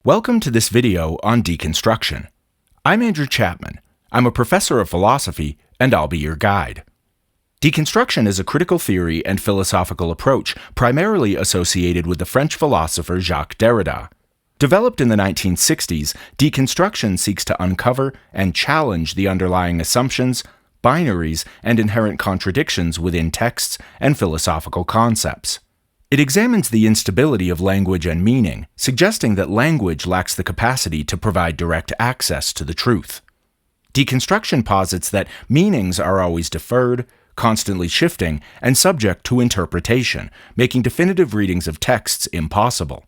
Welcome to this video on deconstruction. I'm Andrew Chapman. I'm a professor of philosophy, and I'll be your guide. Deconstruction is a critical theory and philosophical approach primarily associated with the French philosopher Jacques Derrida. Developed in the 1960s, deconstruction seeks to uncover and challenge the underlying assumptions, binaries, and inherent contradictions within texts and philosophical concepts. It examines the instability of language and meaning, suggesting that language lacks the capacity to provide direct access to the truth. Deconstruction posits that meanings are always deferred, constantly shifting, and subject to interpretation, making definitive readings of texts impossible.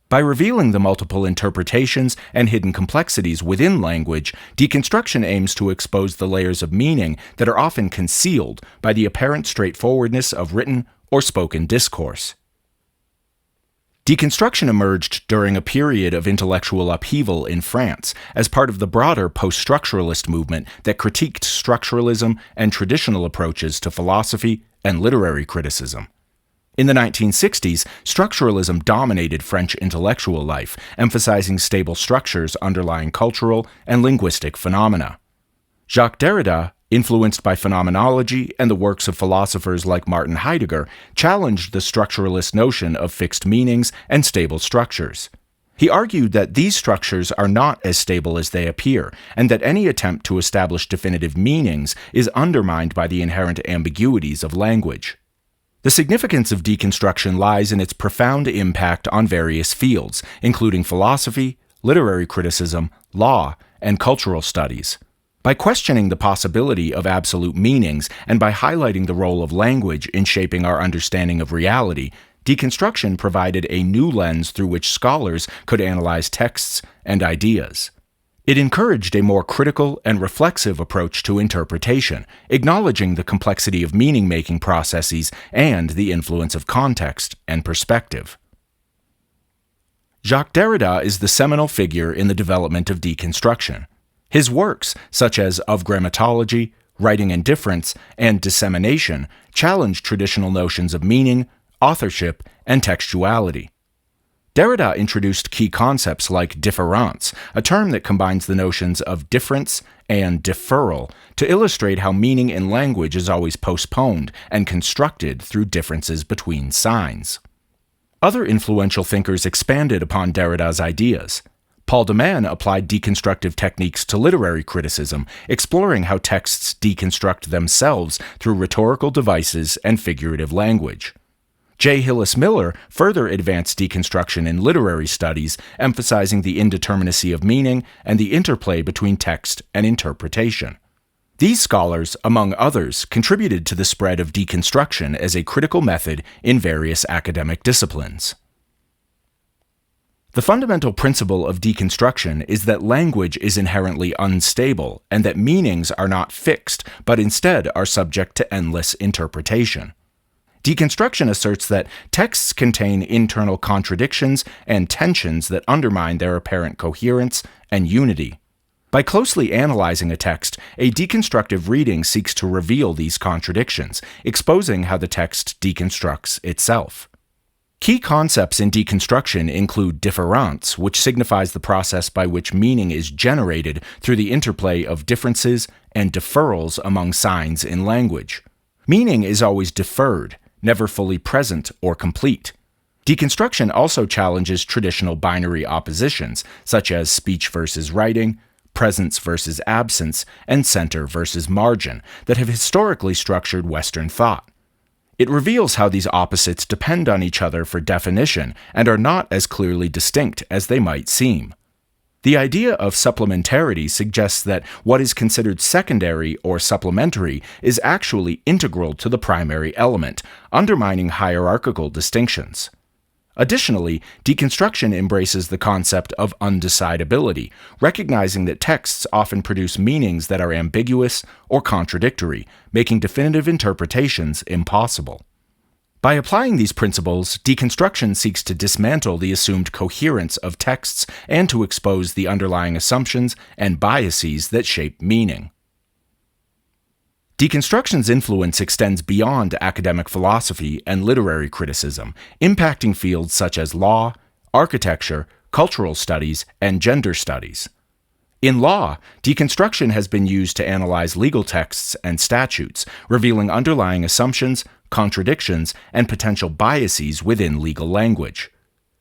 By revealing the multiple interpretations and hidden complexities within language, deconstruction aims to expose the layers of meaning that are often concealed by the apparent straightforwardness of written or spoken discourse. Deconstruction emerged during a period of intellectual upheaval in France as part of the broader poststructuralist movement that critiqued structuralism and traditional approaches to philosophy and literary criticism. In the 1960s, structuralism dominated French intellectual life, emphasizing stable structures underlying cultural and linguistic phenomena. Jacques Derrida, influenced by phenomenology and the works of philosophers like Martin Heidegger, challenged the structuralist notion of fixed meanings and stable structures. He argued that these structures are not as stable as they appear, and that any attempt to establish definitive meanings is undermined by the inherent ambiguities of language. The significance of deconstruction lies in its profound impact on various fields, including philosophy, literary criticism, law, and cultural studies. By questioning the possibility of absolute meanings and by highlighting the role of language in shaping our understanding of reality, deconstruction provided a new lens through which scholars could analyze texts and ideas. It encouraged a more critical and reflexive approach to interpretation, acknowledging the complexity of meaning-making processes and the influence of context and perspective. Jacques Derrida is the seminal figure in the development of deconstruction. His works, such as Of Grammatology, Writing and Difference, and Dissemination, challenge traditional notions of meaning, authorship, and textuality. Derrida introduced key concepts like différance, a term that combines the notions of difference and deferral, to illustrate how meaning in language is always postponed and constructed through differences between signs. Other influential thinkers expanded upon Derrida's ideas. Paul de Man applied deconstructive techniques to literary criticism, exploring how texts deconstruct themselves through rhetorical devices and figurative language. J. Hillis Miller further advanced deconstruction in literary studies, emphasizing the indeterminacy of meaning and the interplay between text and interpretation. These scholars, among others, contributed to the spread of deconstruction as a critical method in various academic disciplines. The fundamental principle of deconstruction is that language is inherently unstable and that meanings are not fixed, but instead are subject to endless interpretation. Deconstruction asserts that texts contain internal contradictions and tensions that undermine their apparent coherence and unity. By closely analyzing a text, a deconstructive reading seeks to reveal these contradictions, exposing how the text deconstructs itself. Key concepts in deconstruction include différance, which signifies the process by which meaning is generated through the interplay of differences and deferrals among signs in language. Meaning is always deferred, never fully present or complete. Deconstruction also challenges traditional binary oppositions, such as speech versus writing, presence versus absence, and center versus margin, that have historically structured Western thought. It reveals how these opposites depend on each other for definition and are not as clearly distinct as they might seem. The idea of supplementarity suggests that what is considered secondary or supplementary is actually integral to the primary element, undermining hierarchical distinctions. Additionally, deconstruction embraces the concept of undecidability, recognizing that texts often produce meanings that are ambiguous or contradictory, making definitive interpretations impossible. By applying these principles, deconstruction seeks to dismantle the assumed coherence of texts and to expose the underlying assumptions and biases that shape meaning. Deconstruction's influence extends beyond academic philosophy and literary criticism, impacting fields such as law, architecture, cultural studies, and gender studies. In law, deconstruction has been used to analyze legal texts and statutes, revealing underlying assumptions, contradictions, and potential biases within legal language.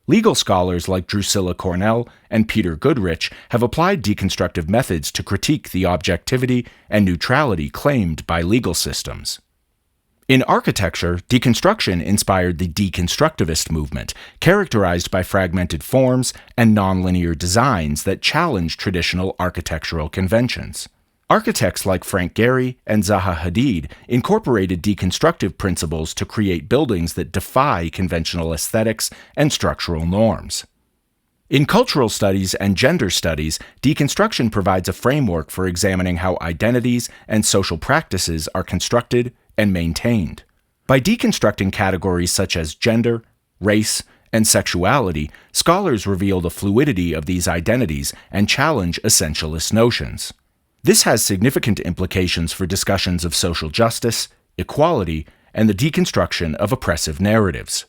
Legal scholars like Drusilla Cornell and Peter Goodrich have applied deconstructive methods to critique the objectivity and neutrality claimed by legal systems. In architecture, deconstruction inspired the deconstructivist movement, characterized by fragmented forms and nonlinear designs that challenge traditional architectural conventions. Architects like Frank Gehry and Zaha Hadid incorporated deconstructive principles to create buildings that defy conventional aesthetics and structural norms. In cultural studies and gender studies, deconstruction provides a framework for examining how identities and social practices are constructed and maintained. By deconstructing categories such as gender, race, and sexuality, scholars reveal the fluidity of these identities and challenge essentialist notions. This has significant implications for discussions of social justice, equality, and the deconstruction of oppressive narratives.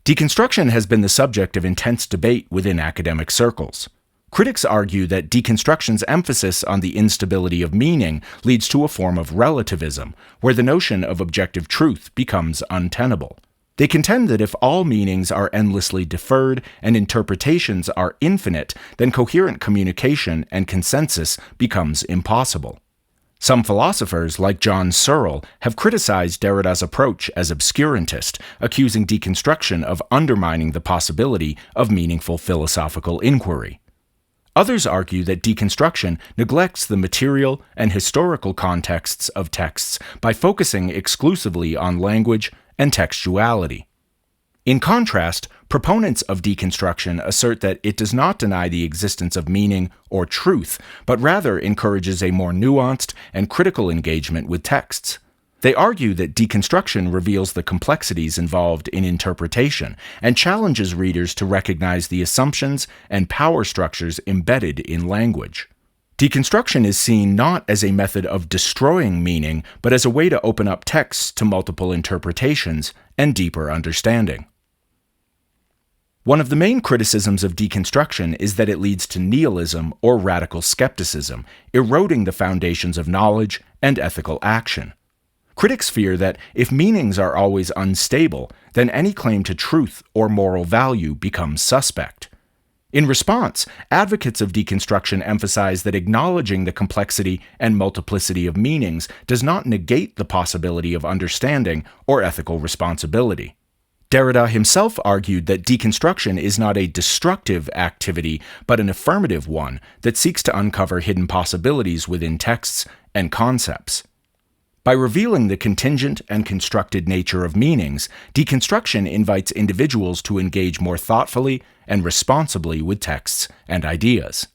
Deconstruction has been the subject of intense debate within academic circles. Critics argue that deconstruction's emphasis on the instability of meaning leads to a form of relativism, where the notion of objective truth becomes untenable. They contend that if all meanings are endlessly deferred and interpretations are infinite, then coherent communication and consensus becomes impossible. Some philosophers, like John Searle, have criticized Derrida's approach as obscurantist, accusing deconstruction of undermining the possibility of meaningful philosophical inquiry. Others argue that deconstruction neglects the material and historical contexts of texts by focusing exclusively on language and textuality. In contrast, proponents of deconstruction assert that it does not deny the existence of meaning or truth, but rather encourages a more nuanced and critical engagement with texts. They argue that deconstruction reveals the complexities involved in interpretation and challenges readers to recognize the assumptions and power structures embedded in language. Deconstruction is seen not as a method of destroying meaning, but as a way to open up texts to multiple interpretations and deeper understanding. One of the main criticisms of deconstruction is that it leads to nihilism or radical skepticism, eroding the foundations of knowledge and ethical action. Critics fear that if meanings are always unstable, then any claim to truth or moral value becomes suspect. In response, advocates of deconstruction emphasize that acknowledging the complexity and multiplicity of meanings does not negate the possibility of understanding or ethical responsibility. Derrida himself argued that deconstruction is not a destructive activity, but an affirmative one that seeks to uncover hidden possibilities within texts and concepts. By revealing the contingent and constructed nature of meanings, deconstruction invites individuals to engage more thoughtfully and responsibly with texts and ideas.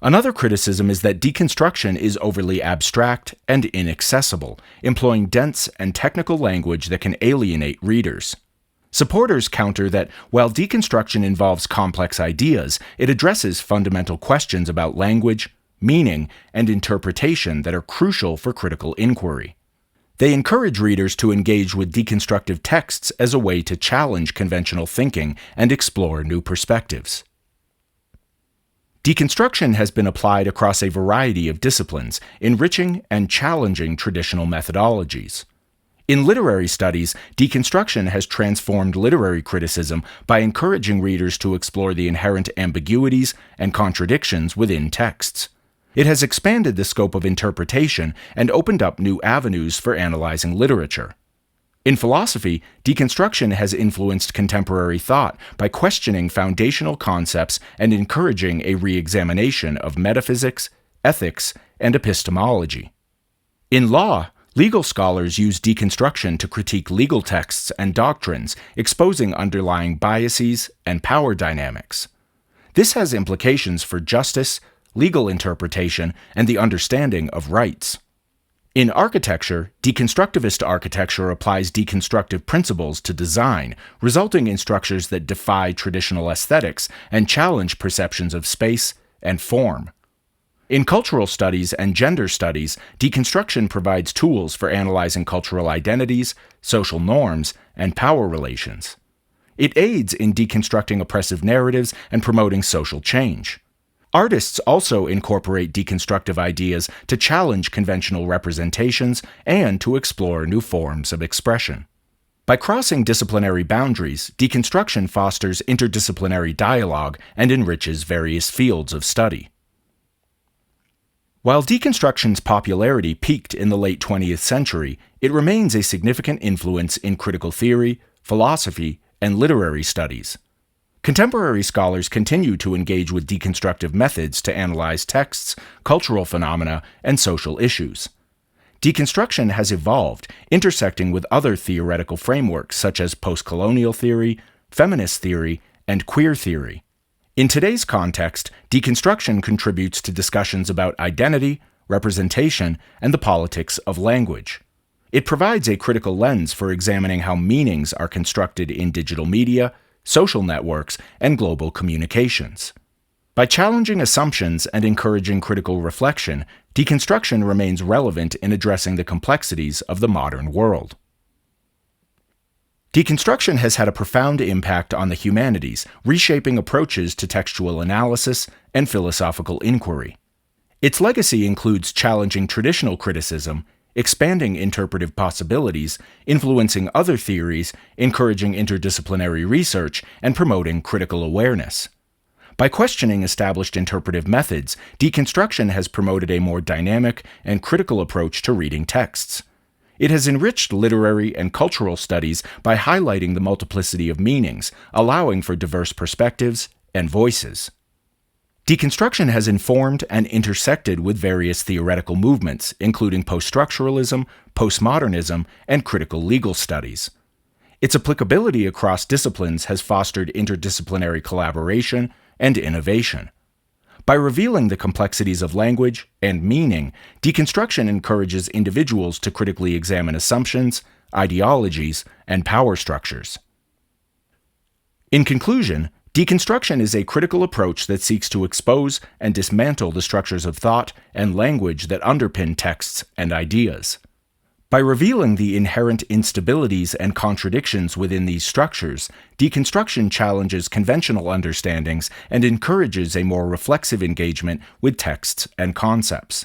Another criticism is that deconstruction is overly abstract and inaccessible, employing dense and technical language that can alienate readers. Supporters counter that while deconstruction involves complex ideas, it addresses fundamental questions about language, meaning, and interpretation that are crucial for critical inquiry. They encourage readers to engage with deconstructive texts as a way to challenge conventional thinking and explore new perspectives. Deconstruction has been applied across a variety of disciplines, enriching and challenging traditional methodologies. In literary studies, deconstruction has transformed literary criticism by encouraging readers to explore the inherent ambiguities and contradictions within texts. It has expanded the scope of interpretation and opened up new avenues for analyzing literature. In philosophy, deconstruction has influenced contemporary thought by questioning foundational concepts and encouraging a re-examination of metaphysics, ethics, and epistemology. In law, legal scholars use deconstruction to critique legal texts and doctrines, exposing underlying biases and power dynamics. This has implications for justice, legal interpretation, and the understanding of rights. In architecture, deconstructivist architecture applies deconstructive principles to design, resulting in structures that defy traditional aesthetics and challenge perceptions of space and form. In cultural studies and gender studies, deconstruction provides tools for analyzing cultural identities, social norms, and power relations. It aids in deconstructing oppressive narratives and promoting social change. Artists also incorporate deconstructive ideas to challenge conventional representations and to explore new forms of expression. By crossing disciplinary boundaries, deconstruction fosters interdisciplinary dialogue and enriches various fields of study. While deconstruction's popularity peaked in the late 20th century, it remains a significant influence in critical theory, philosophy, and literary studies. Contemporary scholars continue to engage with deconstructive methods to analyze texts, cultural phenomena, and social issues. Deconstruction has evolved, intersecting with other theoretical frameworks such as postcolonial theory, feminist theory, and queer theory. In today's context, deconstruction contributes to discussions about identity, representation, and the politics of language. It provides a critical lens for examining how meanings are constructed in digital media, social networks, and global communications. By challenging assumptions and encouraging critical reflection, deconstruction remains relevant in addressing the complexities of the modern world. Deconstruction has had a profound impact on the humanities, reshaping approaches to textual analysis and philosophical inquiry. Its legacy includes challenging traditional criticism, expanding interpretive possibilities, influencing other theories, encouraging interdisciplinary research, and promoting critical awareness. By questioning established interpretive methods, deconstruction has promoted a more dynamic and critical approach to reading texts. It has enriched literary and cultural studies by highlighting the multiplicity of meanings, allowing for diverse perspectives and voices. Deconstruction has informed and intersected with various theoretical movements, including poststructuralism, postmodernism, and critical legal studies. Its applicability across disciplines has fostered interdisciplinary collaboration and innovation. By revealing the complexities of language and meaning, deconstruction encourages individuals to critically examine assumptions, ideologies, and power structures. In conclusion, deconstruction is a critical approach that seeks to expose and dismantle the structures of thought and language that underpin texts and ideas. By revealing the inherent instabilities and contradictions within these structures, deconstruction challenges conventional understandings and encourages a more reflexive engagement with texts and concepts.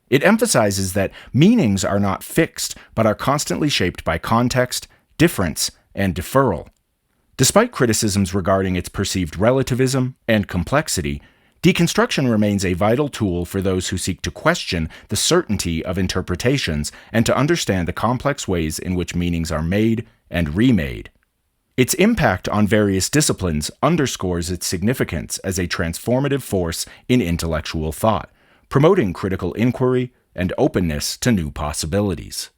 It emphasizes that meanings are not fixed, but are constantly shaped by context, difference, and deferral. Despite criticisms regarding its perceived relativism and complexity, deconstruction remains a vital tool for those who seek to question the certainty of interpretations and to understand the complex ways in which meanings are made and remade. Its impact on various disciplines underscores its significance as a transformative force in intellectual thought, promoting critical inquiry and openness to new possibilities.